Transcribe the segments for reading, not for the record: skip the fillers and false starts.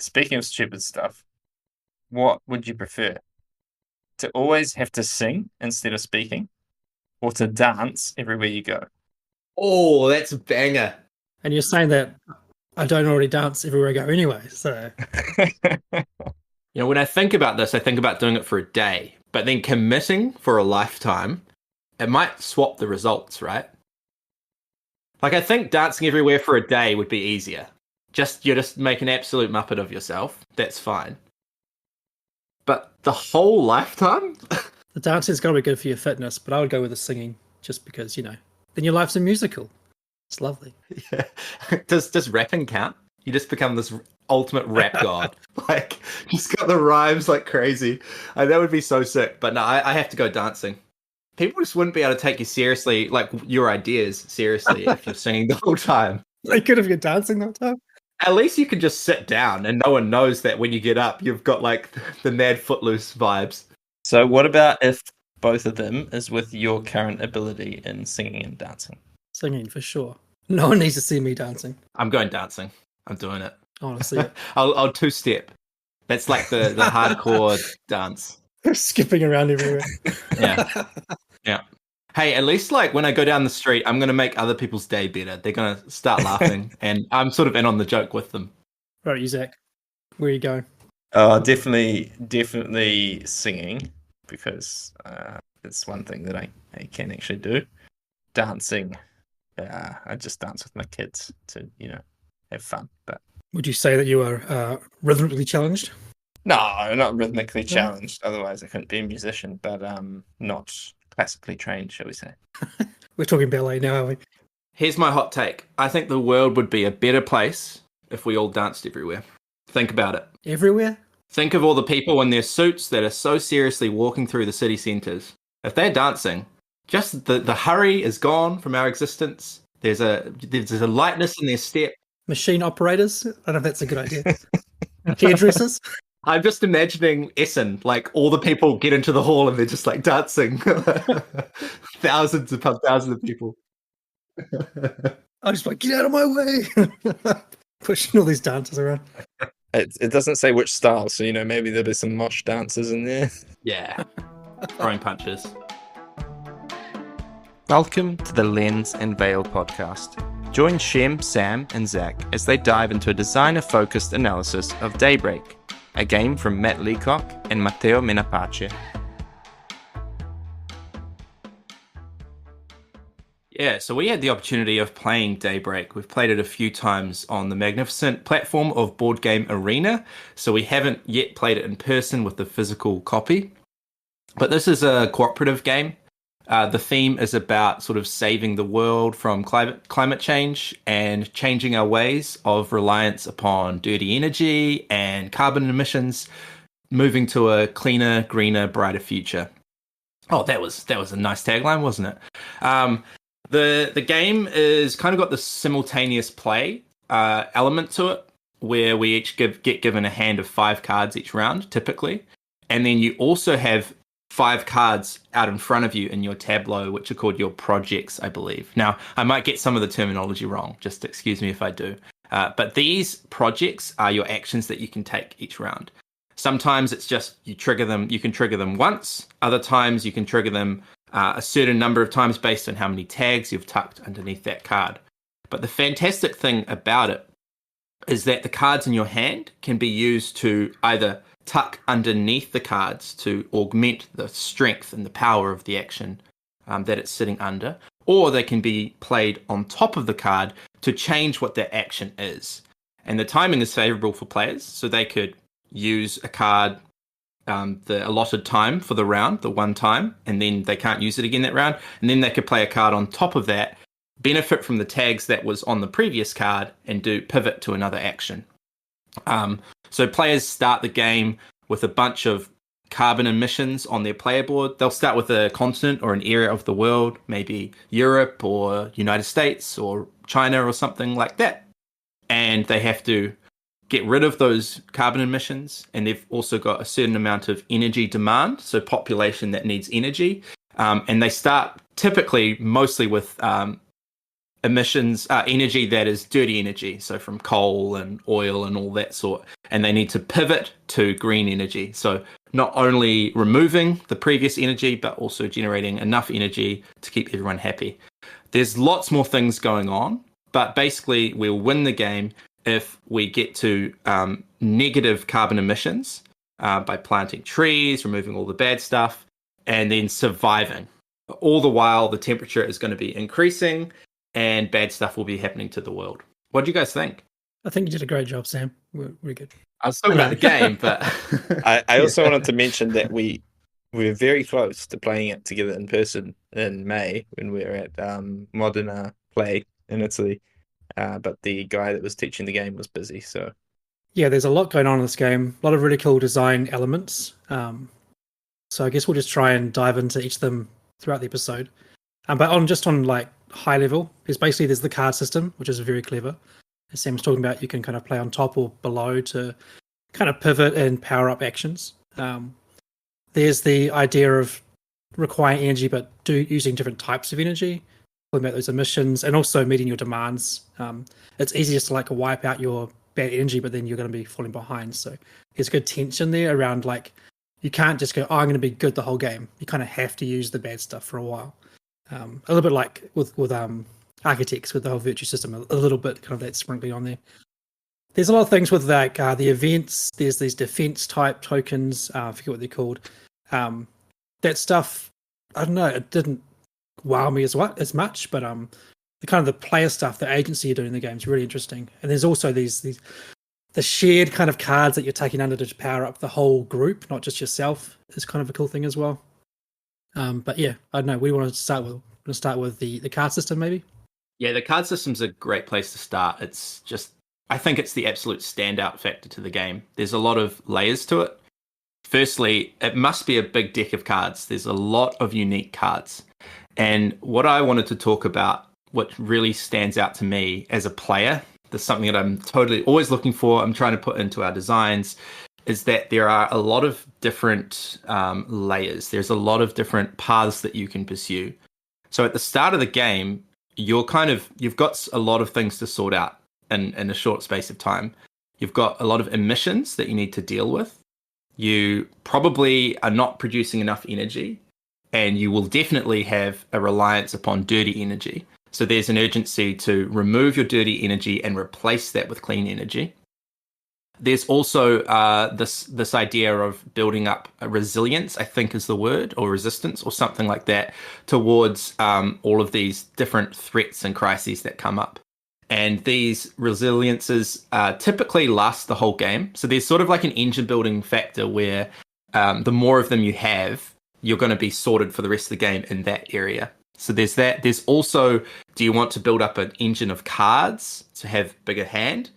speaking of stupid stuff, what would you prefer? To always have to sing instead of speaking, or to dance everywhere you go? Oh, that's a banger. And you're saying that I don't already dance everywhere I go anyway, so When I think about this, I think about doing it for a day, but then committing for a lifetime, it might swap the results, right? Like, I think dancing everywhere for a day would be easier. You're just make an absolute muppet of yourself. That's fine. But the whole lifetime? the dancing's got to be good for your fitness, but I would go with the singing just because, then your life's a musical. It's lovely. Yeah. Does rapping count? You just become this ultimate rap god. Like, just got the rhymes like crazy. That would be so sick. But no, I have to go dancing. People just wouldn't be able to take you seriously, like your ideas seriously, if you're singing the whole time. They could have been dancing that time. At least you can just sit down and no one knows that when you get up, you've got like the mad footloose vibes. So what about if both of them is with your current ability in singing and dancing? Singing for sure. No one needs to see me dancing. I'm going dancing. I'm doing it. Honestly, I'll two-step. That's like the hardcore dance. skipping around everywhere. Yeah. Yeah. Hey, at least like when I go down the street, I'm going to make other people's day better. They're going to start laughing and I'm sort of in on the joke with them. Right, you, Zach. Where are you going? Definitely singing, because it's one thing that I can actually do. Dancing, I just dance with my kids to, have fun. But Would you say that you are rhythmically challenged? no, not rhythmically challenged. Otherwise, I couldn't be a musician. But not classically trained, shall we say? We're talking ballet now, aren't we? Here's my hot take. I think the world would be a better place if we all danced everywhere. Think about it. Everywhere? Think of all the people in their suits that are so seriously walking through the city centres. If they're dancing, just the hurry is gone from our existence. There's a lightness in their step. Machine operators? I don't know if that's a good idea. Hairdressers? I'm just imagining Essen, like all the people get into the hall and they're just like dancing. Thousands upon thousands of people. I just like, get out of my way. Pushing all these dancers around. It doesn't say which style, so maybe there'll be some mosh dancers in there. Yeah. Throwing punches. Welcome to the Lens and Veil podcast. Join Shem, Sam, and Zach as they dive into a designer-focused analysis of Daybreak, a game from Matt Leacock and Matteo Menapace. Yeah, so we had the opportunity of playing Daybreak. We've played it a few times on the magnificent platform of Board Game Arena, so we haven't yet played it in person with the physical copy. But this is a cooperative game. The theme is about sort of saving the world from climate change and changing our ways of reliance upon dirty energy and carbon emissions, moving to a cleaner, greener, brighter future. Oh, that was a nice tagline, wasn't it? The game is kind of got this simultaneous play element to it, where we each get given a hand of 5 cards each round, typically, and then you also have 5 cards out in front of you in your tableau, which are called your projects, I believe. Now, I might get some of the terminology wrong, just excuse me if I do. But these projects are your actions that you can take each round. Sometimes it's just you can trigger them once. Other times you can trigger them a certain number of times based on how many tags you've tucked underneath that card. But the fantastic thing about it is that the cards in your hand can be used to either tuck underneath the cards to augment the strength and the power of the action that it's sitting under, or they can be played on top of the card to change what that action is. And the timing is favorable for players, so they could use a card the allotted time for the round, the one time, and then they can't use it again that round, and then they could play a card on top of that, benefit from the tags that was on the previous card, and do pivot to another action. So players start the game with a bunch of carbon emissions on their player board. They'll start with a continent or an area of the world, maybe Europe or United States or China or something like that. And they have to get rid of those carbon emissions. And they've also got a certain amount of energy demand, so population that needs energy. And they start typically mostly with emissions, energy that is dirty energy, so from coal and oil and all that sort, and they need to pivot to green energy. So not only removing the previous energy, but also generating enough energy to keep everyone happy. There's lots more things going on, but basically we'll win the game if we get to negative carbon emissions by planting trees, removing all the bad stuff, and then surviving. All the while, the temperature is going to be increasing and bad stuff will be happening to the world. What do you guys think? I think you did a great job, Sam. We're good. I was talking about the game, but I also wanted to mention that we were very close to playing it together in person in May when we were at Modena Play in Italy. But the guy that was teaching the game was busy, so... Yeah, there's a lot going on in this game. A lot of really cool design elements. So I guess we'll just try and dive into each of them throughout the episode. But on like high level, there's the card system, which is very clever. As Sam was talking about, you can kind of play on top or below to kind of pivot and power up actions. There's the idea of requiring energy, but using different types of energy, talking about those emissions, and also meeting your demands. It's easiest to like wipe out your bad energy, but then you're going to be falling behind. So there's good tension there around like you can't just go, I'm going to be good the whole game. You kind of have to use the bad stuff for a while. A little bit like with Architects, with the whole virtue system, a little bit kind of that sprinkling on there. There's a lot of things with like the events. There's these defense type tokens. I forget what they're called. That stuff, I don't know, it didn't wow me as much, but the kind of the player stuff, the agency you're doing in the game is really interesting. And there's also the shared kind of cards that you're taking under to power up the whole group, not just yourself, is kind of a cool thing as well. But yeah, I don't know. We want to start with the card system, maybe. Yeah, the card system's a great place to start. It's just, I think it's the absolute standout factor to the game. There's a lot of layers to it. Firstly, it must be a big deck of cards. There's a lot of unique cards. And what I wanted to talk about, what really stands out to me as a player, there's something that I'm totally always looking for, I'm trying to put into our designs, is that there are a lot of different layers. There's a lot of different paths that you can pursue. So at the start of the game, you've got a lot of things to sort out in a short space of time. You've got a lot of emissions that you need to deal with. You probably are not producing enough energy, and you will definitely have a reliance upon dirty energy. So there's an urgency to remove your dirty energy and replace that with clean energy. There's also this idea of building up a resilience, I think is the word, or resistance, or something like that, towards all of these different threats and crises that come up. And these resiliences typically last the whole game. So there's sort of like an engine building factor where the more of them you have, you're going to be sorted for the rest of the game in that area. So there's that. There's also, do you want to build up an engine of cards to have bigger hand?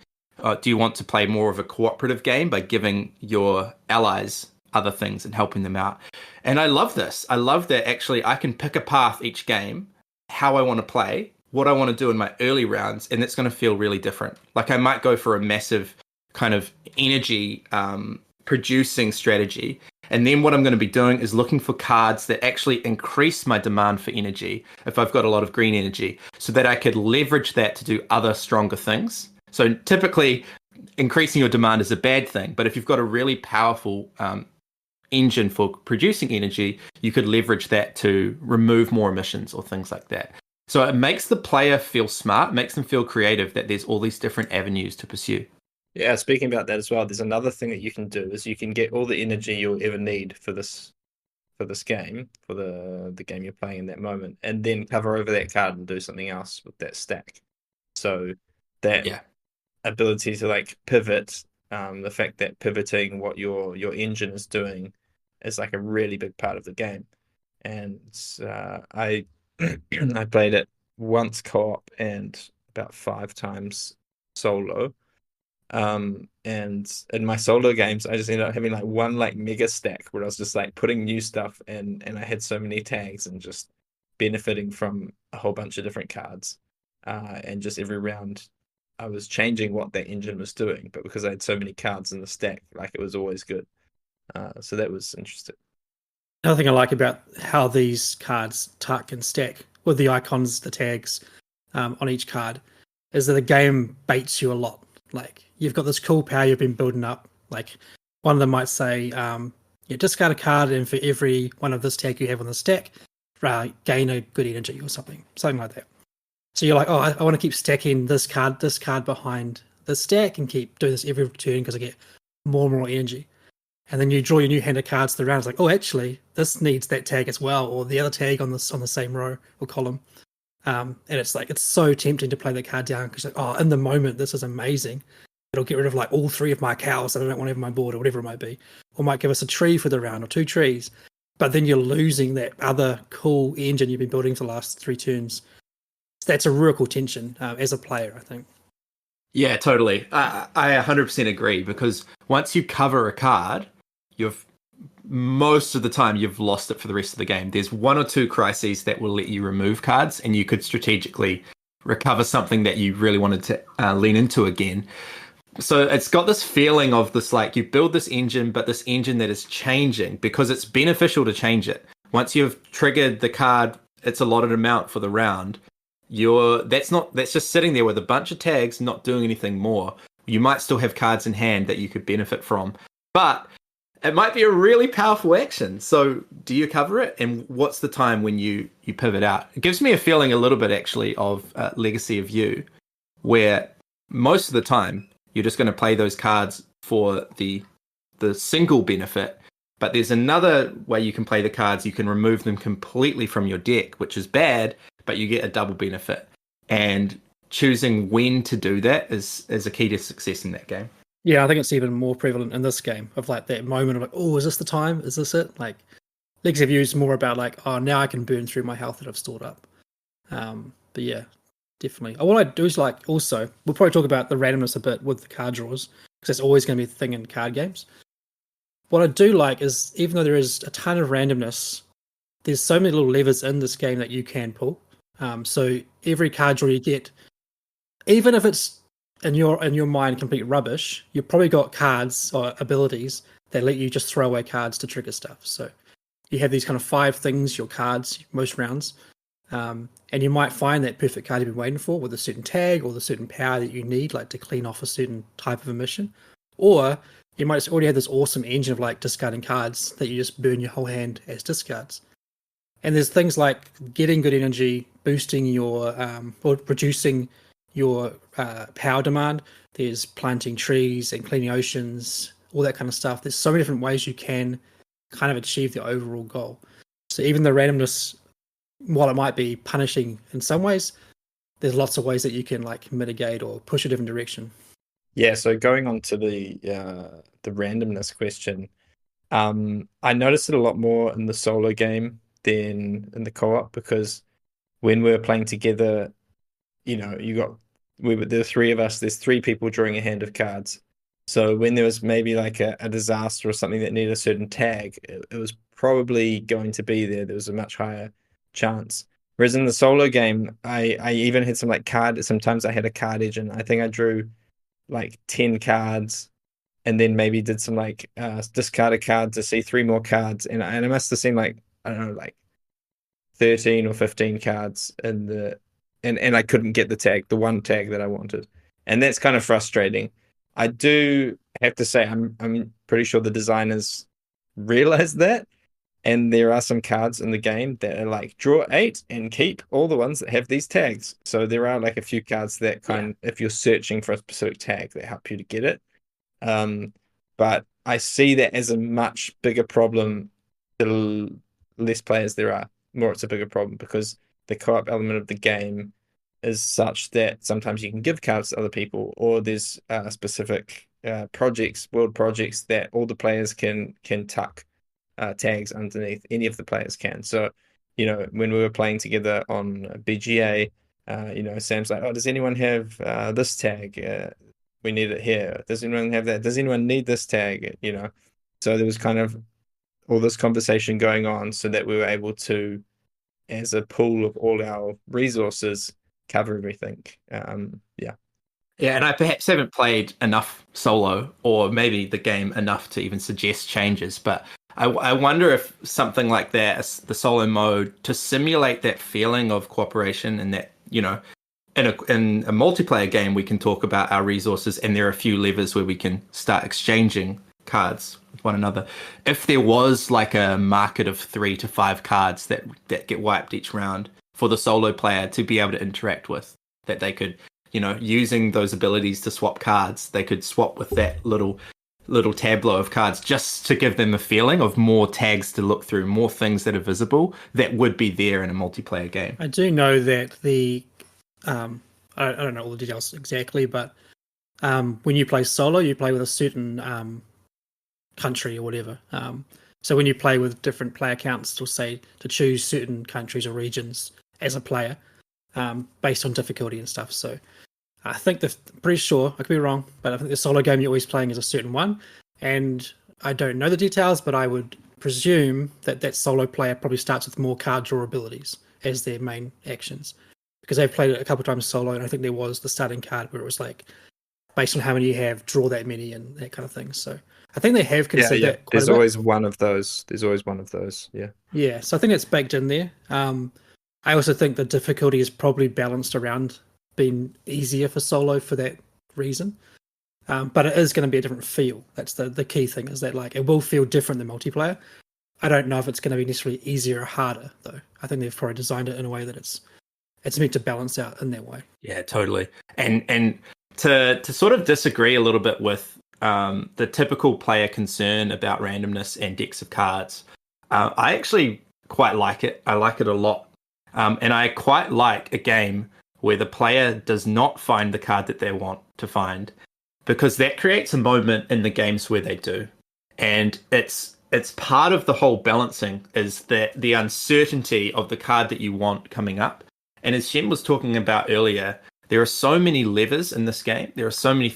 Do you want to play more of a cooperative game by giving your allies other things and helping them out? And I love this. I love that actually I can pick a path each game, how I want to play, what I want to do in my early rounds, and it's going to feel really different. Like I might go for a massive kind of energy producing strategy. And then what I'm going to be doing is looking for cards that actually increase my demand for energy if I've got a lot of green energy, so that I could leverage that to do other stronger things. So typically increasing your demand is a bad thing, but if you've got a really powerful engine for producing energy, you could leverage that to remove more emissions or things like that. So it makes the player feel smart, makes them feel creative, that there's all these different avenues to pursue. Yeah, speaking about that as well, there's another thing that you can do is you can get all the energy you'll ever need for this game, for the game you're playing in that moment, and then cover over that card and do something else with that stack. So that ability to like pivot, the fact that pivoting what your engine is doing is like a really big part of the game. And I I played it once co-op and about 5 times solo. And in my solo games, I just ended up having like one like mega stack where I was just like putting new stuff in, and I had so many tags and just benefiting from a whole bunch of different cards. And just every round I was changing what that engine was doing, but because I had so many cards in the stack, like it was always good. So that was interesting. Another thing I like about how these cards tuck and stack with the icons, the tags, on each card is that the game baits you a lot. Like, you've got this cool power you've been building up. Like, one of them might say, discard a card, and for every one of this tag you have on the stack, gain a good energy or something like that. So you're like, oh, I want to keep stacking this card behind the stack and keep doing this every turn because I get more and more energy. And then you draw your new hand of cards to the round. It's like, oh, actually, this needs that tag as well, or the other tag on the same row or column. And it's like, it's so tempting to play that card down because, like, oh, in the moment, this is amazing. It'll get rid of like all 3 of my cows that I don't want to have on my board or whatever it might be. Or might give us a tree for the round or 2 trees. But then you're losing that other cool engine you've been building for the last 3 turns. So that's a real cool tension as a player, I think. Yeah, totally. I 100% agree, because once you cover a card, most of the time you've lost it for the rest of the game. There's 1 or 2 crises that will let you remove cards, and you could strategically recover something that you really wanted to lean into again. So it's got this feeling of this, like, you build this engine, but this engine that is changing because it's beneficial to change it. Once you've triggered the card, its allotted amount for the round, that's just sitting there with a bunch of tags, not doing anything more. You might still have cards in hand that you could benefit from, but it might be a really powerful action. So do you cover it? And what's the time when you pivot out? It gives me a feeling a little bit actually of Legacy of You, where most of the time you're just going to play those cards for the single benefit. But there's another way you can play the cards. You can remove them completely from your deck, which is bad, but you get a double benefit. And choosing when to do that is a key to success in that game. Yeah, I think it's even more prevalent in this game of like that moment of like, oh, is this the time? Is this it? Like, Legacy of You is more about like, oh, now I can burn through my health that I've stored up. But yeah, definitely. What I do is like, also, we'll probably talk about the randomness a bit with the card draws, because that's always going to be a thing in card games. What I do like is, even though there is a ton of randomness, there's so many little levers in this game that you can pull. So every card draw you get, even if it's in your mind complete rubbish, you've probably got cards or abilities that let you just throw away cards to trigger stuff. So you have these kind of 5 things, your cards, most rounds, and you might find that perfect card you've been waiting for with a certain tag or the certain power that you need, like to clean off a certain type of a mission. Or you might just already have this awesome engine of like discarding cards that you just burn your whole hand as discards. And there's things like getting good energy, boosting your or reducing your power demand. There's planting trees and cleaning oceans, all that kind of stuff. There's so many different ways you can kind of achieve the overall goal. So even the randomness, while it might be punishing in some ways, there's lots of ways that you can like mitigate or push a different direction. Yeah, so going on to the randomness question, I noticed it a lot more in the solo game than in the co-op, because when we were playing together, you know, there were 3 of us, there's 3 people drawing a hand of cards. So when there was maybe like a disaster or something that needed a certain tag, it was probably going to be there. There was a much higher chance. Whereas in the solo game, I even had sometimes I had a card engine. I think I drew like 10 cards and then maybe did some like discard a card to see 3 more cards. And I must have seen like, I don't know, like 13 or 15 cards in the and I couldn't get the one tag that I wanted. And that's kind of frustrating. I do have to say I'm pretty sure the designers realized that, and there are some cards in the game that are like draw 8 and keep all the ones that have these tags. So there are like a few cards that if you're searching for a specific tag, that help you to get it. But I see that as a much bigger problem. The less players there are, more it's a bigger problem, because the co-op element of the game is such that sometimes you can give cards to other people, or there's specific world projects that all the players can tuck tags underneath. Any of the players can. So, you know, when we were playing together on BGA, you know, Sam's like, oh, does anyone have this tag? We need it here. Does anyone have that? Does anyone need this tag? You know, so there was kind of all this conversation going on, so that we were able to, as a pool of all our resources, cover everything. Yeah, and I perhaps haven't played enough solo, or maybe the game enough to even suggest changes, but I wonder if something like that, the solo mode, to simulate that feeling of cooperation and that, you know, in a multiplayer game, we can talk about our resources, and there are a few levers where we can start exchanging cards with one another. If there was like a market of 3 to 5 cards that get wiped each round for the solo player to be able to interact with, that they could, using those abilities to swap cards, they could swap with that little tableau of cards just to give them a feeling of more tags to look through, more things that are visible that would be there in a multiplayer game. I do know that I don't know all the details exactly, but when you play solo, you play with a certain country or whatever. So when you play with different player counts, it'll say to choose certain countries or regions as a player based on difficulty and stuff. So I think pretty sure, I could be wrong, but I think the solo game you're always playing is a certain one. And I don't know the details, but I would presume that solo player probably starts with more card draw abilities as their main actions. Because I've played it a couple of times solo, and I think there was the starting card where it was like, based on how many you have, draw that many and that kind of thing. So I think they have considered that quite There's a bit. always one of those. There's always one of those, yeah. Yeah, so I think it's baked in there. I also think the difficulty is probably balanced around being easier for solo for that reason. But it is going to be a different feel. That's the key thing, is that like it will feel different than multiplayer. I don't know if it's going to be necessarily easier or harder, though. I think they've probably designed it in a way that it's meant to balance out in that way. Yeah, totally. And to sort of disagree a little bit with the typical player concern about randomness and decks of cards, I actually quite like it. I like it a lot. And I quite like a game where the player does not find the card that they want to find, because that creates a moment in the games where they do. And it's part of the whole balancing, is that the uncertainty of the card that you want coming up. And as Shem was talking about earlier, there are so many levers in this game. There are so many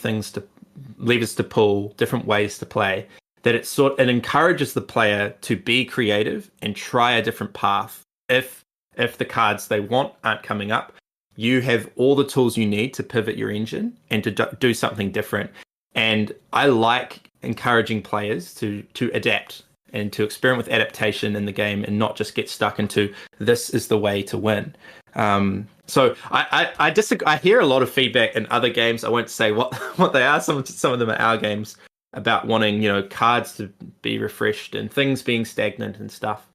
levers to pull, different ways to play, that it encourages the player to be creative and try a different path. If the cards they want aren't coming up, you have all the tools you need to pivot your engine and to do something different. And I like encouraging players to adapt and to experiment with adaptation in the game, and not just get stuck into this is the way to win. So I disagree. I hear a lot of feedback in other games. I won't say what they are. Some of them are our games, about wanting cards to be refreshed and things being stagnant and stuff.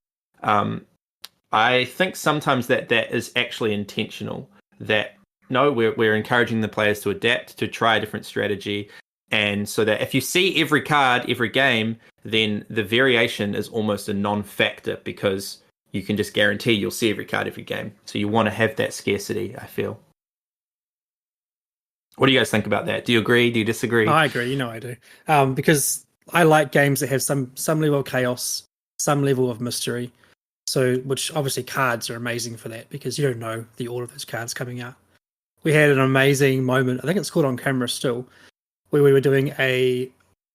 I think sometimes that is actually intentional. That no, we're encouraging the players to adapt, to try a different strategy, and so that if you see every card every game, then the variation is almost a non-factor, because you can just guarantee you'll see every card every game. So you want to have that scarcity, I feel. What do you guys think about that? Do you agree? Do you disagree? I agree. I do. Because I like games that have some level of chaos, some level of mystery. So, which obviously cards are amazing for that, because you don't know the order of those cards coming out. We had an amazing moment, I think it's caught on camera still, where we were doing a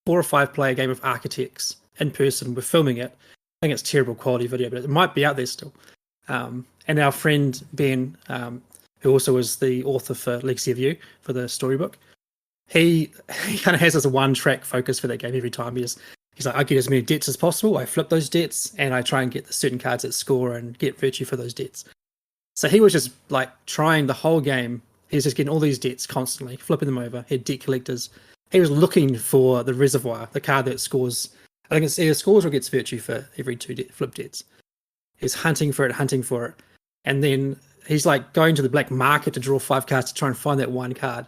4 or 5 player game of Architects in person. We're filming it. I think it's terrible quality video, but it might be out there still. And our friend Ben, who also was the author for Legacy of You, for the storybook, he kind of has this one-track focus for that game every time. He's like, I get as many debts as possible, I flip those debts, and I try and get the certain cards that score and get virtue for those debts. So he was just like trying the whole game. He was just getting all these debts constantly, flipping them over. He had debt collectors. He was looking for the reservoir, the card that scores. I think it's either scores or gets virtue for every 2 flip debts. He's hunting for it. And then he's like going to the black market to draw 5 cards to try and find that one card.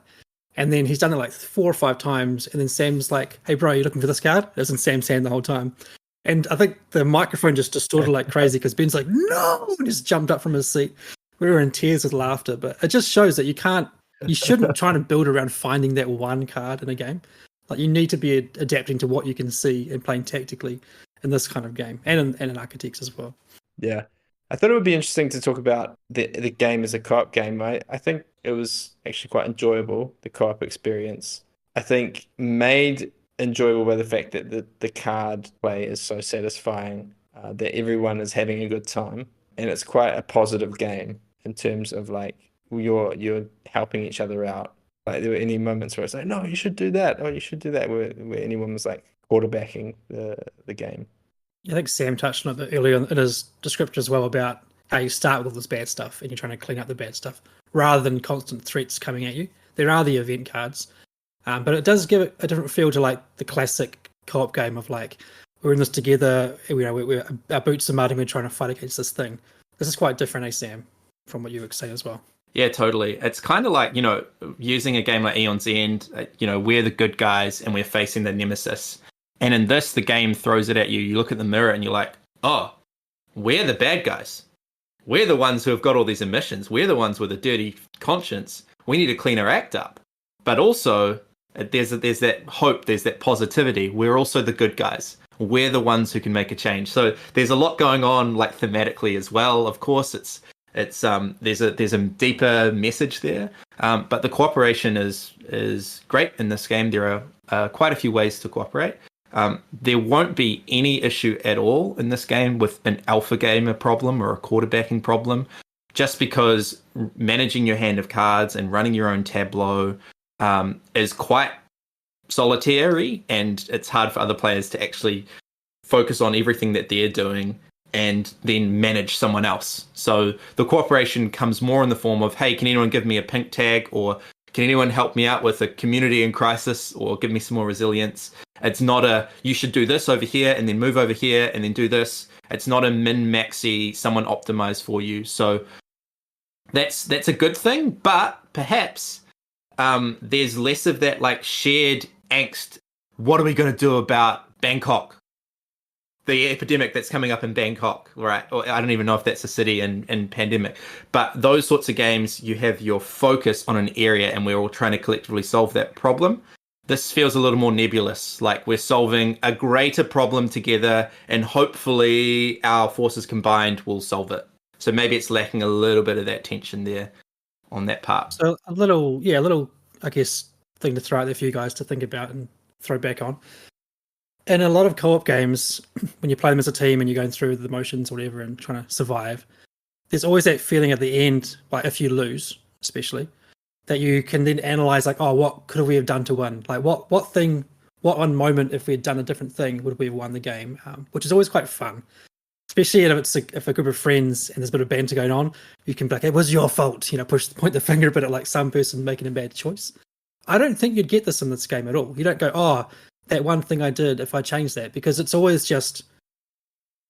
And then he's done it like 4 or 5 times. And then Sam's like, hey, bro, you looking for this card? It wasn't Sam saying the whole time. And I think the microphone just distorted like crazy, because Ben's like, no, and just jumped up from his seat. We were in tears with laughter. But it just shows that you shouldn't try to build around finding that one card in a game. Like, you need to be adapting to what you can see and playing tactically in this kind of game, and in Architects as well. Yeah. I thought it would be interesting to talk about the game as a co-op game. I think it was actually quite enjoyable, the co-op experience. I think made enjoyable by the fact that the card play is so satisfying, that everyone is having a good time. And it's quite a positive game in terms of like you're helping each other out. Like, there were any moments where it's like, no, you should do that. Oh, you should do that. Where anyone was like quarterbacking the game. I think Sam touched on it earlier in his description as well, about how you start with all this bad stuff and you're trying to clean up the bad stuff rather than constant threats coming at you. There are the event cards, but it does give it a different feel to like the classic co-op game of like we're in this together. We're our boots are mud and we're trying to fight against this thing. This is quite different, Sam, from what you would say as well. Yeah, totally. It's kind of like, using a game like Eon's End, we're the good guys and we're facing the nemesis. And in this, the game throws it at you. You look at the mirror and you're like, oh, we're the bad guys. We're the ones who have got all these emissions. We're the ones with a dirty conscience. We need to clean our act up. But also, there's that hope, there's that positivity. We're also the good guys. We're the ones who can make a change. So there's a lot going on, like thematically as well. Of course, there's a deeper message there. But the cooperation is great in this game. There are quite a few ways to cooperate. There won't be any issue at all in this game with an alpha gamer problem or a quarterbacking problem, just because managing your hand of cards and running your own tableau is quite solitary, and it's hard for other players to actually focus on everything that they're doing and then manage someone else. So the cooperation comes more in the form of, hey, can anyone give me a pink tag, or can anyone help me out with a community in crisis, or give me some more resilience? It's not a, you should do this over here and then move over here and then do this. It's not a min-maxy, someone optimized for you. So that's a good thing, but perhaps there's less of that like shared angst. What are we going to do about Bangkok? The epidemic that's coming up in Bangkok, right? Or I don't even know if that's a city in pandemic. But those sorts of games, you have your focus on an area and we're all trying to collectively solve that problem. This feels a little more nebulous, like we're solving a greater problem together and hopefully our forces combined will solve it. So maybe it's lacking a little bit of that tension there on that part. So a little, I guess, thing to throw out there for you guys to think about and throw back on. In a lot of co-op games, when you play them as a team and you're going through the motions or whatever and trying to survive, there's always that feeling at the end, like if you lose, especially, that you can then analyze like, oh, what could we have done to win? Like what one moment, if we had done a different thing, would we have won the game? Which is always quite fun. Especially if a group of friends and there's a bit of banter going on, you can be like, it was your fault, point the finger a bit at like some person making a bad choice. I don't think you'd get this in this game at all. You don't go, oh, that one thing I did, if I change that, because it's always just,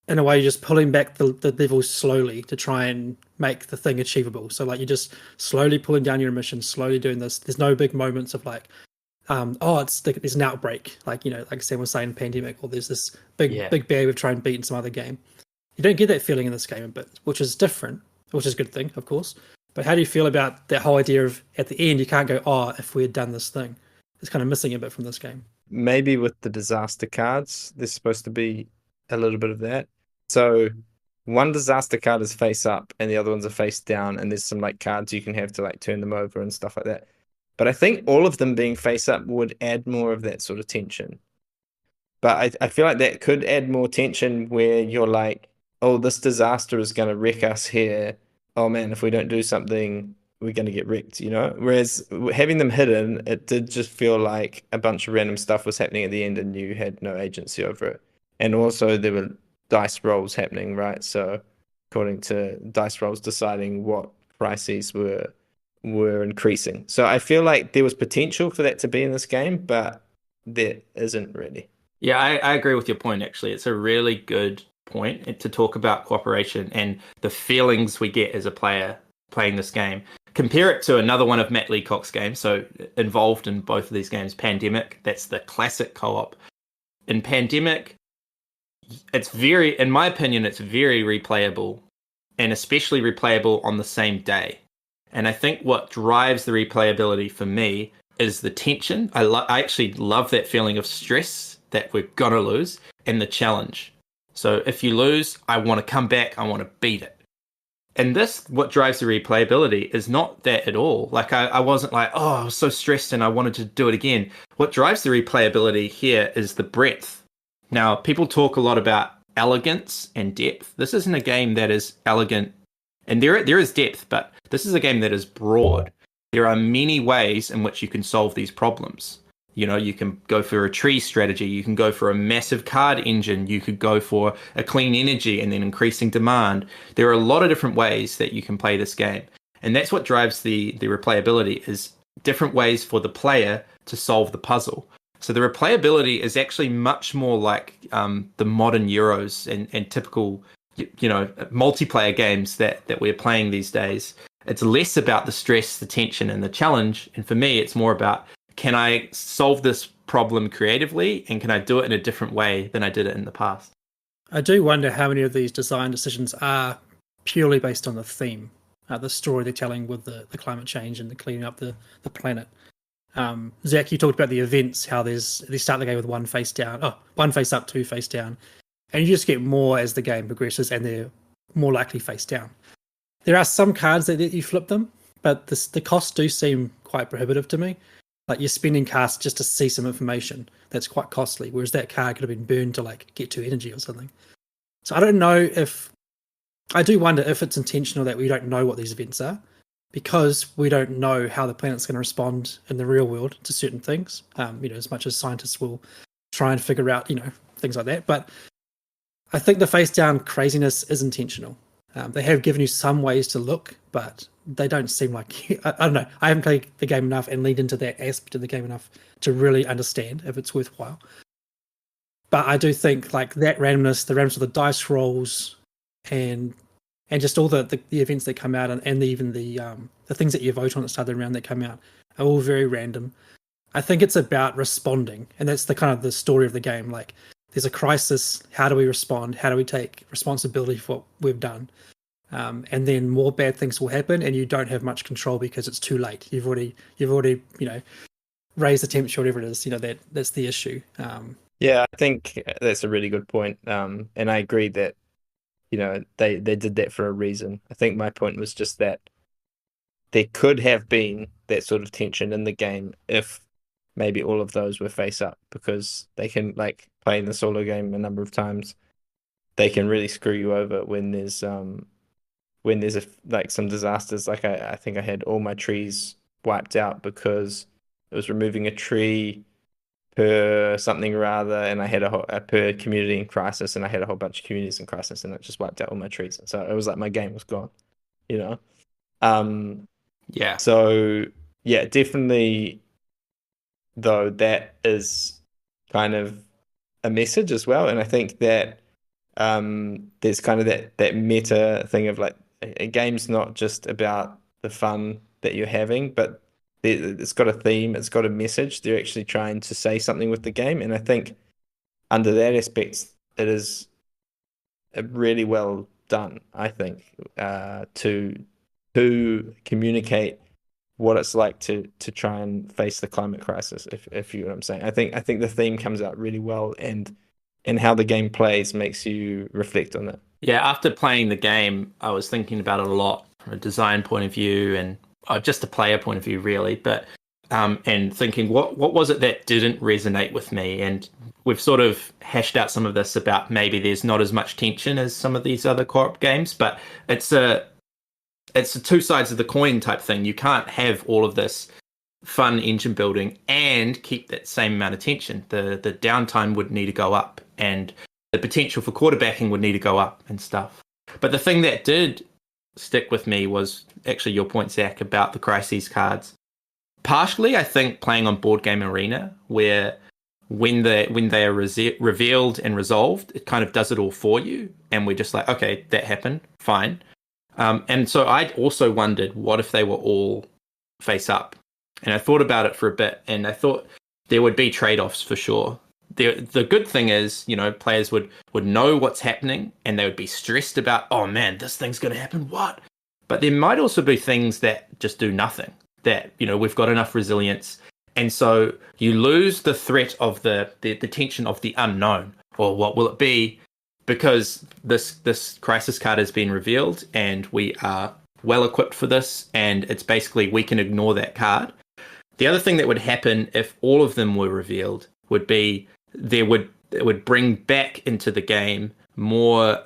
in a way, just pulling back the levels slowly to try and make the thing achievable. So like you're just slowly pulling down your emissions, slowly doing this. There's no big moments of like, there's an outbreak, like Sam was saying, pandemic, or there's this big bear we've tried and beat in some other game. You don't get that feeling in this game a bit, which is different, which is a good thing, of course. But how do you feel about that whole idea of at the end you can't go, oh, if we had done this thing? It's kind of missing a bit from this game. Maybe with the disaster cards, there's supposed to be a little bit of that. So one disaster card is face up and the other ones are face down, and there's some like cards you can have to like turn them over and stuff like that. But I think all of them being face up would add more of that sort of tension. But I feel like that could add more tension where you're like, oh, this disaster is going to wreck us here. Oh man, if we don't do something, we're going to get wrecked, Whereas having them hidden, it did just feel like a bunch of random stuff was happening at the end and you had no agency over it. And also there were dice rolls happening, right? So according to dice rolls deciding what crises were increasing. So I feel like there was potential for that to be in this game, but there isn't really. Yeah, I agree with your point, actually. It's a really good point to talk about cooperation and the feelings we get as a player playing this game. Compare it to another one of Matt Leacock's games, so involved in both of these games, Pandemic. That's the classic co-op. In Pandemic, in my opinion, it's very replayable, and especially replayable on the same day. And I think what drives the replayability for me is the tension. I actually love that feeling of stress that we're going to lose, and the challenge. So if you lose, I want to come back, I want to beat it. And what drives the replayability is not that at all. Like I wasn't like, oh, I was so stressed and I wanted to do it again. What drives the replayability here is the breadth. Now, people talk a lot about elegance and depth. This isn't a game that is elegant, and there is depth, but this is a game that is broad. There are many ways in which you can solve these problems. You can go for a tree strategy, you can go for a massive card engine, you could go for a clean energy and then increasing demand. There are a lot of different ways that you can play this game. And that's what drives the replayability, is different ways for the player to solve the puzzle. So the replayability is actually much more like the modern Euros and typical, multiplayer games that we're playing these days. It's less about the stress, the tension, and the challenge. And for me, it's more about, can I solve this problem creatively, and can I do it in a different way than I did it in the past? I do wonder how many of these design decisions are purely based on the theme, the story they're telling with the climate change and the cleaning up the planet. Zach, you talked about the events, how they start the game with one face up, two face down, and you just get more as the game progresses, and they're more likely face down. There are some cards that let you flip them, but the costs do seem quite prohibitive to me. Like, you're spending cards just to see some information. That's quite costly, whereas that card could have been burned to get 2 energy or something. So I do wonder if it's intentional that we don't know what these events are, because we don't know how the planet's going to respond in the real world to certain things. As much as scientists will try and figure out, things like that. But I think the face down craziness is intentional. They have given you some ways to look, but they don't seem like, I don't know. I haven't played the game enough and leaned into that aspect of the game enough to really understand if it's worthwhile. But I do think that randomness, the randomness of the dice rolls, and just all the events that come out, and even the things that you vote on at the start of the round that come out, are all very random. I think it's about responding, and that's the kind of the story of the game. Like, there's a crisis. How do we respond? How do we take responsibility for what we've done? And then more bad things will happen, and you don't have much control because it's too late. You've already raised the temperature, whatever it is. That's the issue. Yeah, I think that's a really good point. And I agree that they did that for a reason. I think my point was just that there could have been that sort of tension in the game if maybe all of those were face up, because they can, playing the solo game a number of times, they can really screw you over when there's some disasters. Like, I think I had all my trees wiped out because it was removing a tree per something or other, and I had a per community in crisis, and I had a whole bunch of communities in crisis, and it just wiped out all my trees. So it was like my game was gone, Yeah. So yeah, definitely, though, that is kind of a message as well. And I think that there's kind of that meta thing of a game's not just about the fun that you're having, but it's got a theme, it's got a message. They're actually trying to say something with the game. And I think under that aspect, it is really well done, I think, to communicate what it's like to try and face the climate crisis, if you know what I'm saying. I think the theme comes out really well, and how the game plays makes you reflect on that. Yeah, after playing the game, I was thinking about it a lot from a design point of view and just a player point of view, really. But and thinking, what was it that didn't resonate with me? And we've sort of hashed out some of this about maybe there's not as much tension as some of these other co-op games, but it's a two sides of the coin type thing. You can't have all of this fun engine building and keep that same amount of tension. The downtime would need to go up, and the potential for quarterbacking would need to go up and stuff. But the thing that did stick with me was actually your point, Zach, about the crises cards. Partially, I think playing on Board Game Arena, where when they are revealed and resolved, it kind of does it all for you, and we're just like, okay, that happened, fine. And so I also wondered, what if they were all face up? And I thought about it for a bit, and I thought there would be trade-offs for sure. The good thing is, players would know what's happening, and they would be stressed about, oh man, this thing's going to happen, what? But there might also be things that just do nothing, that, we've got enough resilience. And so you lose the threat of the tension of the unknown, or what will it be? Because this crisis card has been revealed, and we are well equipped for this, and it's basically we can ignore that card. The other thing that would happen if all of them were revealed would be it would bring back into the game more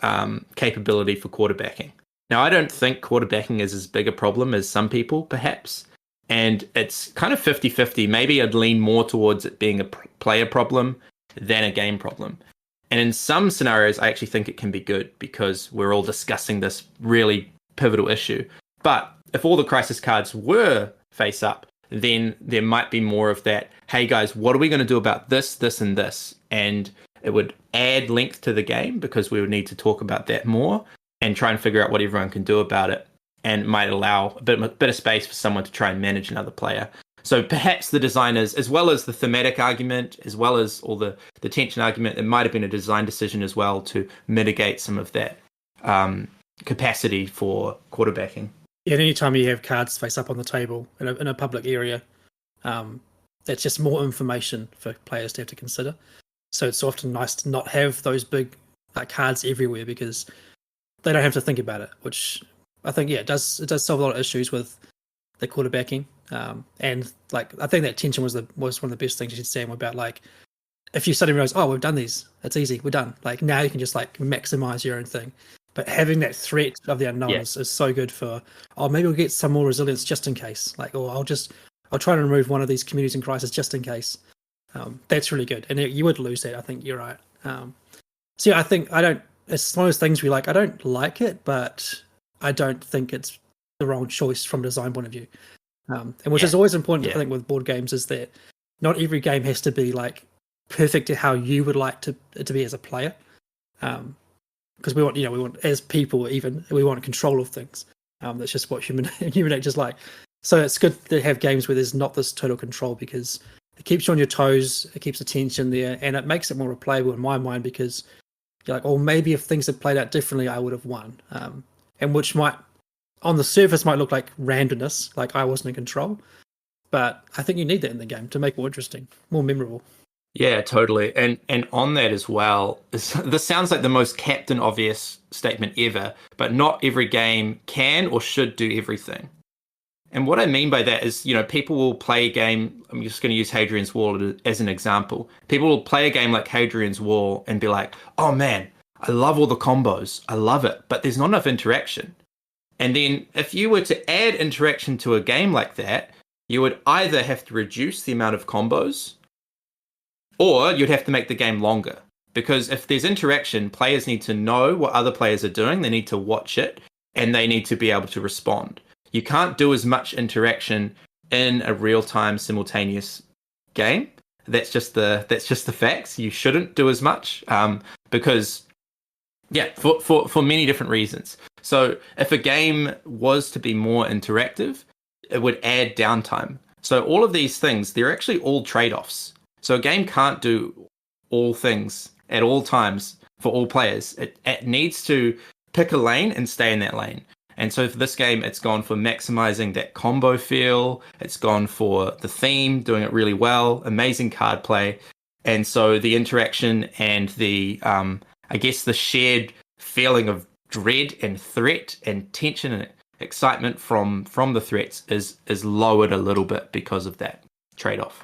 capability for quarterbacking. Now, I don't think quarterbacking is as big a problem as some people, perhaps, and it's kind of 50-50. Maybe I'd lean more towards it being a player problem than a game problem. And in some scenarios, I actually think it can be good because we're all discussing this really pivotal issue. But if all the crisis cards were face up, then there might be more of that, hey guys, what are we going to do about this, this, and this? And it would add length to the game because we would need to talk about that more and try and figure out what everyone can do about it. And it might allow a bit of space for someone to try and manage another player. So perhaps the designers, as well as the thematic argument, as well as all the tension argument, it might have been a design decision as well to mitigate some of that capacity for quarterbacking. Yeah, anytime you have cards face up on the table in a public area, that's just more information for players to have to consider. So it's often nice to not have those big cards everywhere because they don't have to think about it, which I think, it does solve a lot of issues with the quarterbacking. And I think that tension was one of the best things you said, Sam, about if you suddenly realize, oh, we've done these, it's easy, we're done. Now you can just maximize your own thing. But having that threat of the unknown is so good for, maybe we'll get some more resilience just in case. I'll try to remove one of these communities in crisis just in case. That's really good. And you would lose that, I think you're right. I think it's one of those things where I don't like it, but I don't think it's the wrong choice from a design point of view. And which is always important, I think, with board games, is that not every game has to be perfect to how you would like it to be as a player. Because we want as people, even we want control of things. That's just what human nature's like. So it's good to have games where there's not this total control because it keeps you on your toes, it keeps the tension there, and it makes it more replayable in my mind because you're maybe if things had played out differently, I would have won. And which might, on the surface, might look like randomness, I wasn't in control. But I think you need that in the game to make it more interesting, more memorable. Yeah, totally. And on that as well, this sounds like the most Captain Obvious statement ever, but not every game can or should do everything. And what I mean by that is, people will play a game, I'm just going to use Hadrian's Wall as an example. People will play a game like Hadrian's Wall and be like, oh man, I love all the combos, I love it, but there's not enough interaction. And then if you were to add interaction to a game like that, you would either have to reduce the amount of combos, or you'd have to make the game longer. Because if there's interaction, players need to know what other players are doing, they need to watch it, and they need to be able to respond. You can't do as much interaction in a real-time simultaneous game. That's just the facts. You shouldn't do as much because, for many different reasons. So if a game was to be more interactive, it would add downtime. So all of these things, they're actually all trade-offs. So a game can't do all things at all times for all players. It needs to pick a lane and stay in that lane. And so for this game, it's gone for maximizing that combo feel. It's gone for the theme, doing it really well, amazing card play. And so the interaction and the, the shared feeling of dread and threat and tension and excitement from the threats is lowered a little bit because of that trade-off.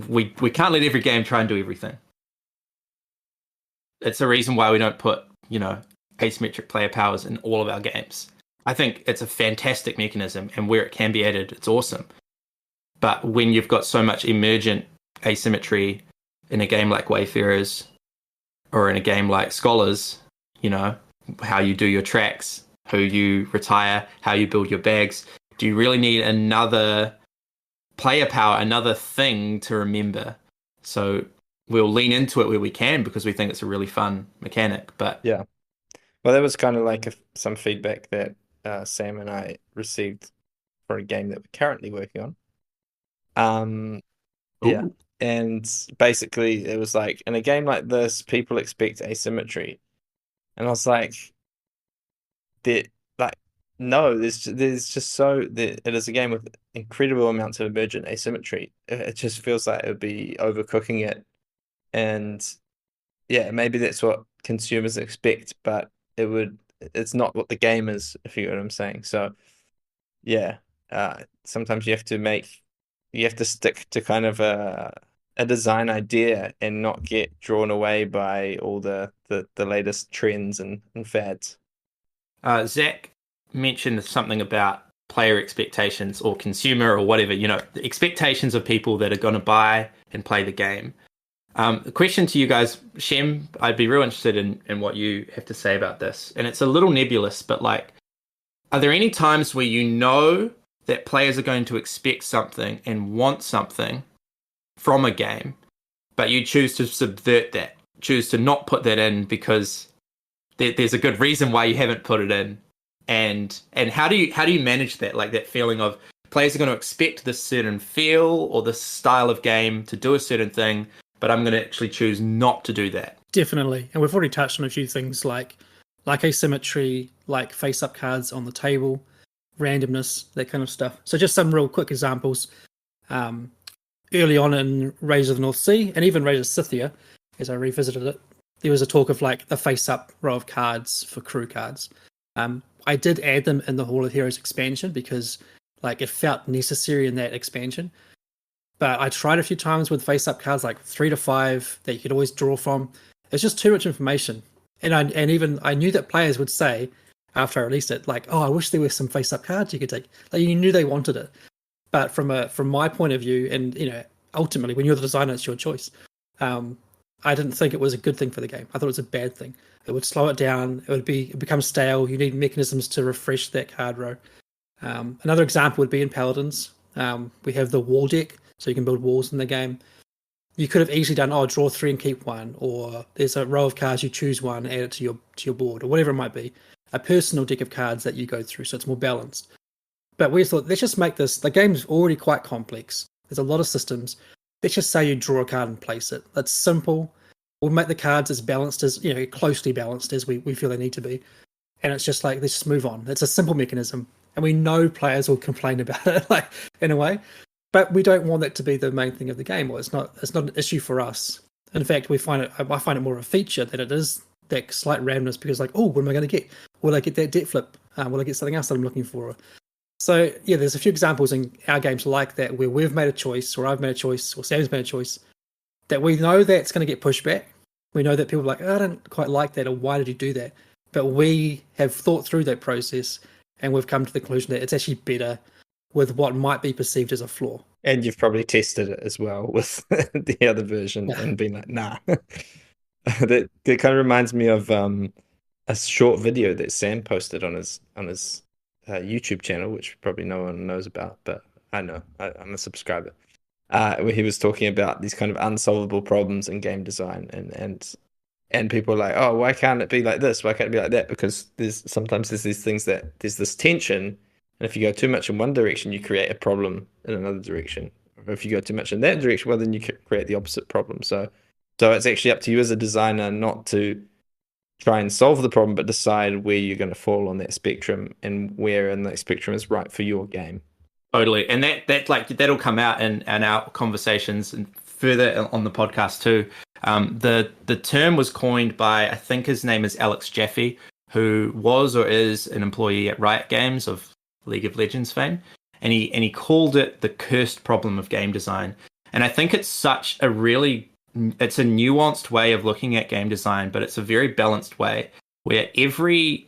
We can't let every game try and do everything. It's the reason why we don't put, asymmetric player powers in all of our games. I think it's a fantastic mechanism, and where it can be added, it's awesome. But when you've got so much emergent asymmetry in a game like Wayfarers or in a game like Scholars, how you do your tracks, who you retire, how you build your bags, do you really need another player power, another thing to remember? So we'll lean into it where we can because we think it's a really fun mechanic. But yeah. Well, that was kind of some feedback that Sam and I received for a game that we're currently working on. Yeah. And basically it was in a game like this, people expect asymmetry. And I was no, there's just it is a game with incredible amounts of emergent asymmetry. It just feels like it would be overcooking it. And yeah, maybe that's what consumers expect, but it's not what the game is, if you know what I'm saying. So yeah, sometimes you have to stick to kind of a design idea and not get drawn away by all the latest trends and fads. Zach mentioned something about player expectations or consumer or whatever, the expectations of people that are going to buy and play the game. The question to you guys, Shem, I'd be real interested in what you have to say about this. And it's a little nebulous, but Are there any times where you know that players are going to expect something and want something from a game, but you choose to subvert that, choose to not put that in because there's a good reason why you haven't put it in? And how do you manage that, like that feeling of players are going to expect this certain feel or this style of game to do a certain thing, but I'm going to actually choose not to do that? Definitely. And we've already touched on a few things like asymmetry, like face-up cards on the table, randomness, that kind of stuff. So just some real quick examples. Early on in Raiders of the North Sea, and even Raiders of Scythia, as I revisited it, there was a talk of like the face-up row of cards for crew cards. I did add them in the Hall of Heroes expansion because like it felt necessary in that expansion. But I tried a few times with face-up cards, like 3 to 5 that you could always draw from. It's just too much information. And I knew that players would say after I released it, like, "Oh, I wish there were some face-up cards you could take." Like you knew they wanted it, but from my point of view, and ultimately when you're the designer, it's your choice. I didn't think it was a good thing for the game. I thought it was a bad thing. It would slow it down. It would become stale. You need mechanisms to refresh that card row. Another example would be in Paladins. We have the wall deck, so you can build walls in the game. You could have easily done, draw 3 and keep 1, or there's a row of cards, you choose one, add it to your board, or whatever it might be. A personal deck of cards that you go through, so it's more balanced. But we thought, let's just make this, the game's already quite complex. There's a lot of systems. Let's just say you draw a card and place it. That's simple. We'll make the cards as balanced as, closely balanced as we feel they need to be. And it's just like, let's just move on. It's a simple mechanism. And we know players will complain about it, like, in a way. But we don't want that to be the main thing of the game, or it's not an issue for us. In fact, I find it more of a feature than it is that slight randomness, because like, what am I going to get? Will I get that debt flip? Will I get something else that I'm looking for? So yeah, there's a few examples in our games like that where we've made a choice, or I've made a choice, or Sam's made a choice, that we know that's going to get pushback. We know that people are like, I don't quite like that, or why did you do that? But we have thought through that process, and we've come to the conclusion that it's actually better with what might be perceived as a flaw. And you've probably tested it as well with the other version and been like, nah. That kind of reminds me of a short video that Sam posted on his YouTube channel, which probably no one knows about, but I know, I'm a subscriber, where he was talking about these kind of unsolvable problems in game design, and people are like, oh, why can't it be like this? Why can't it be like that? Because sometimes there's these things that there's this tension. And if you go too much in one direction, you create a problem in another direction. Or if you go too much in that direction, well, then you create the opposite problem. So it's actually up to you as a designer not to try and solve the problem, but decide where you're going to fall on that spectrum and where in that spectrum is right for your game. Totally. And that'll come out in our conversations and further on the podcast too. The term was coined by, I think his name is Alex Jaffe, who was or is an employee at Riot Games of League of Legends fame, and he called it the cursed problem of game design. And I think it's it's a nuanced way of looking at game design, but it's a very balanced way where every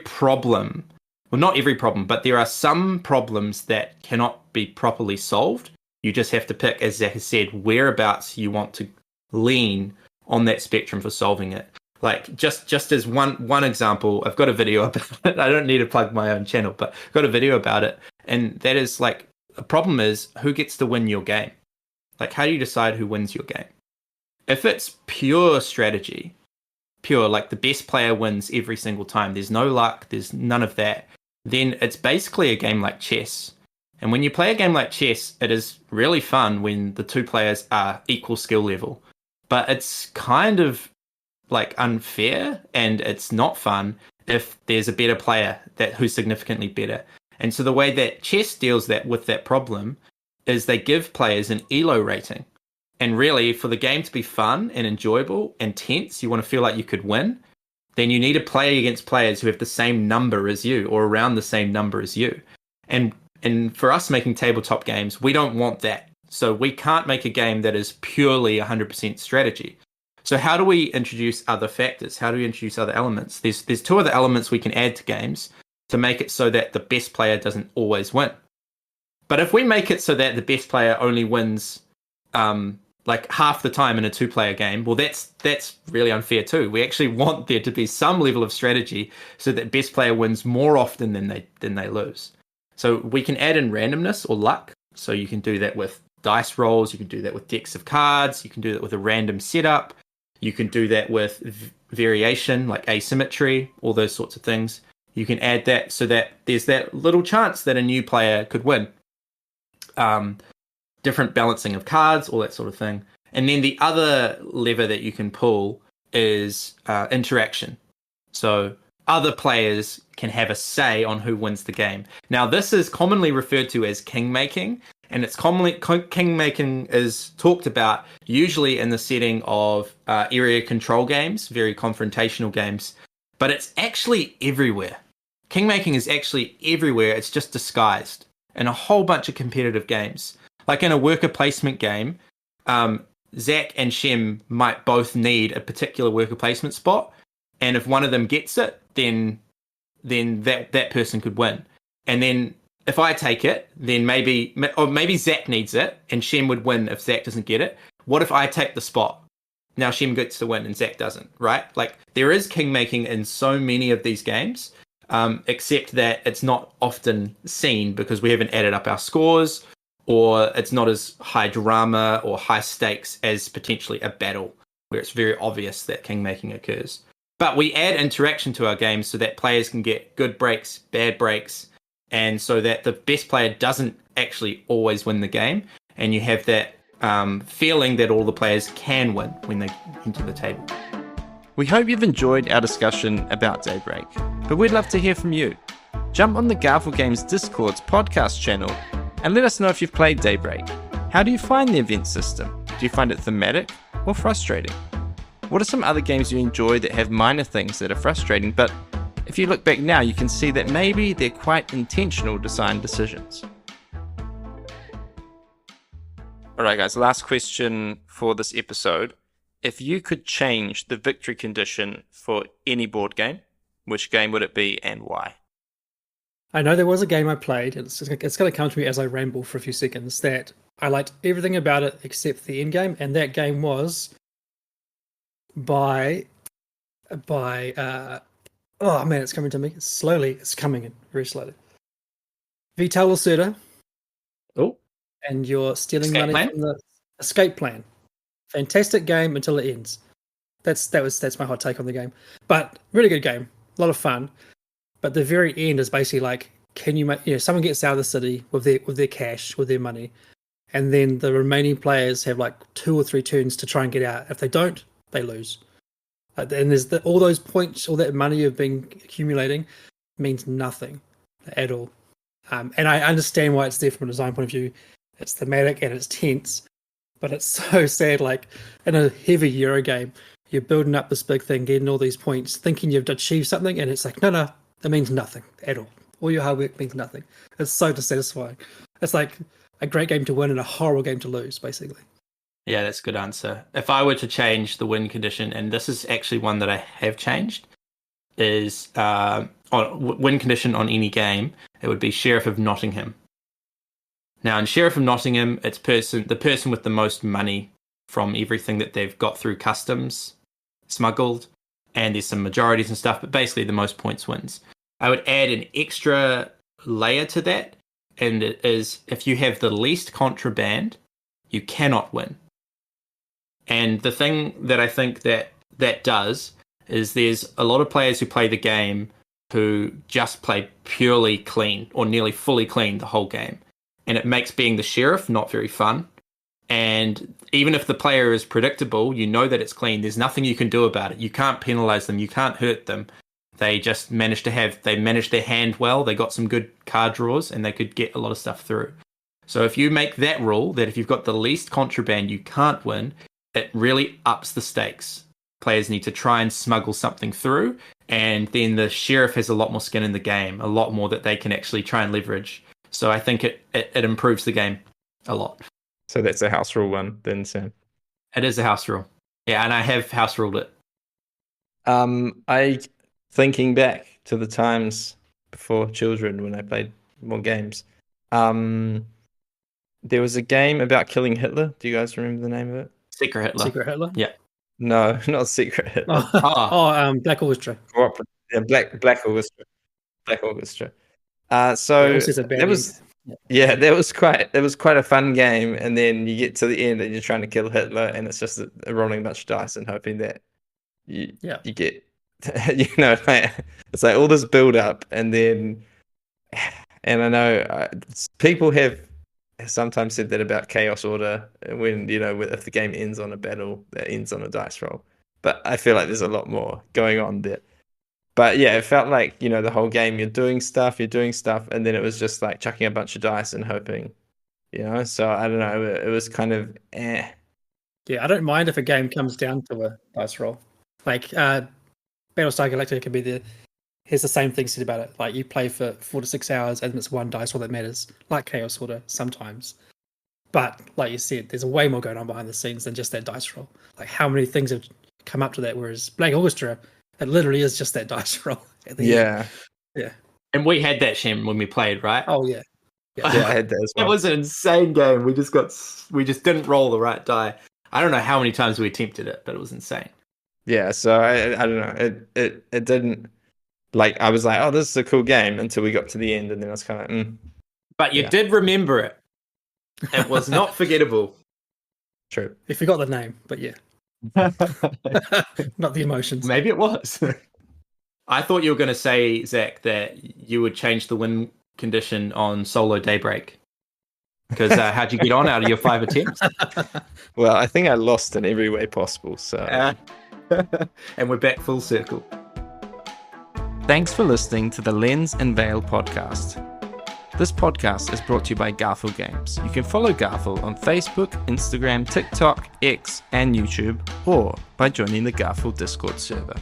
problem, well, not every problem, but there are some problems that cannot be properly solved. You just have to pick, as Zach has said, whereabouts you want to lean on that spectrum for solving it. Like just as one example, I've got a video about it. I don't need to plug my own channel, but I've got a video about it. And that is like, a problem is who gets to win your game? Like, how do you decide who wins your game? If it's pure strategy, like the best player wins every single time, there's no luck, there's none of that, then it's basically a game like chess. And when you play a game like chess, it is really fun when the two players are equal skill level. But it's kind of like unfair, and it's not fun if there's a better player who's significantly better. And so the way that chess deals with that problem is they give players an ELO rating. And really, for the game to be fun and enjoyable and tense, you want to feel like you could win, then you need to play against players who have the same number as you or around the same number as you. And for us making tabletop games, we don't want that. So we can't make a game that is purely 100% strategy. So how do we introduce other factors? How do we introduce other elements? There's two other elements we can add to games to make it so that the best player doesn't always win. But if we make it so that the best player only wins like half the time in a two-player game, well, that's really unfair too. We actually want there to be some level of strategy so that best player wins more often than they lose. So we can add in randomness or luck. So you can do that with dice rolls. You can do that with decks of cards. You can do that with a random setup. You can do that with variation, like asymmetry, all those sorts of things. You can add that so that there's that little chance that a new player could win. Different balancing of cards, all that sort of thing. And then the other lever that you can pull is interaction. So other players can have a say on who wins the game. Now, this is commonly referred to as kingmaking, and it's commonly kingmaking is talked about usually in the setting of area control games, very confrontational games, but it's actually everywhere. Kingmaking is actually everywhere. It's just disguised in a whole bunch of competitive games. Like in a worker placement game, Zach and Shem might both need a particular worker placement spot, and if one of them gets it, then that person could win. And then if I take it, then maybe Zach needs it, and Shem would win if Zach doesn't get it. What if I take the spot? Now Shem gets to win and Zach doesn't, right? Like there is kingmaking in so many of these games, except that it's not often seen because we haven't added up our scores, or it's not as high drama or high stakes as potentially a battle, where it's very obvious that kingmaking occurs. But we add interaction to our games so that players can get good breaks, bad breaks, and so that the best player doesn't actually always win the game, and you have that feeling that all the players can win when they enter the table. We hope you've enjoyed our discussion about Daybreak, but we'd love to hear from you. Jump on the Garphill Games Discord's podcast channel and let us know if you've played Daybreak. How do you find the event system? Do you find it thematic or frustrating? What are some other games you enjoy that have minor things that are frustrating, but if you look back now, you can see that maybe they're quite intentional design decisions? Alright guys, last question for this episode. If you could change the victory condition for any board game, which game would it be and why? I know there was a game I played, and it's going to come to me as I ramble for a few seconds, that I liked everything about it except the end game, and that game was by oh man, it's coming to me slowly. It's coming in very slowly. Vital Lacerda. Oh, and you're stealing Escape money Plan? from the escape plan. Fantastic game until it ends. That's my hot take on the game. But really good game, a lot of fun. But the very end is basically like, can you make, someone gets out of the city with their cash, with their money, and then the remaining players have like 2 or 3 turns to try and get out. If they don't, they lose. And there's all those points, all that money you've been accumulating means nothing at all. And I understand why it's there from a design point of view. It's thematic and it's tense, but it's so sad. Like in a heavy Euro game, you're building up this big thing, getting all these points, thinking you've achieved something, and it's like, no, that means nothing at all. All your hard work means nothing. It's so dissatisfying. It's like a great game to win and a horrible game to lose, basically. yeah, that's a good answer. If I were to change the win condition, and this is actually one that I have changed, is on win condition on any game, it would be Sheriff of Nottingham. Now, in Sheriff of Nottingham, it's the person with the most money from everything that they've got through customs, smuggled, and there's some majorities and stuff, but basically the most points wins. I would add an extra layer to that, and it is if you have the least contraband, you cannot win. And the thing that I think that does is there's a lot of players who play the game who just play purely clean or nearly fully clean the whole game. And it makes being the sheriff not very fun. And even if the player is predictable, you know that it's clean. There's nothing you can do about it. You can't penalize them. You can't hurt them. They just managed their hand well. They got some good card draws and they could get a lot of stuff through. So if you make that rule that if you've got the least contraband, you can't win, it really ups the stakes. Players need to try and smuggle something through, and then the sheriff has a lot more skin in the game, a lot more that they can actually try and leverage. So I think it improves the game a lot. So that's a house rule one then, Sam. It is a house rule. Yeah, and I have house ruled it. Thinking back to the times before children when I played more games, there was a game about killing Hitler. Do you guys remember the name of it? Secret Hitler. Secret Hitler? Yeah. No, not Secret Hitler. Black Orchestra. Co-operative. Yeah, Black Orchestra. Black Orchestra. So that was that was quite a fun game, and then you get to the end and you're trying to kill Hitler, and it's just rolling a bunch of dice and hoping that you get like, it's like all this build up, and then I know people have sometimes said that about Chaos Order when if the game ends on a battle that ends on a dice roll, but I feel like there's a lot more going on there. But yeah, it felt like, the whole game you're doing stuff, and then it was just like chucking a bunch of dice and hoping, So I don't know, it was kind of Yeah, I don't mind if a game comes down to a dice roll. Like Battlestar Galactica can here's the same thing said about it. Like you play for 4 to 6 hours and it's one dice roll that matters, like Chaos Order sometimes. But like you said, there's way more going on behind the scenes than just that dice roll. Like how many things have come up to that, whereas Black Orchestra, it literally is just that dice roll. Yeah. Yeah. And we had that, Shem, when we played, right? Oh, yeah. Yeah, I had that as well. It was an insane game. We just didn't roll the right die. I don't know how many times we attempted it, but it was insane. Yeah, so I don't know. It didn't, like, I was like, oh, this is a cool game until we got to the end, and then I was kind of like, But you did remember it. It was not forgettable. True. You forgot the name, but yeah. Not the emotions. Maybe it was. I thought you were going to say, Zach, that you would change the win condition on solo Daybreak. Because how'd you get on out of your 5 attempts? Well, I think I lost in every way possible. So, and we're back full circle. Thanks for listening to the Lens and Veil podcast. This podcast is brought to you by Garphill Games. You can follow Garphill on Facebook, Instagram, TikTok, X, and YouTube, or by joining the Garphill Discord server.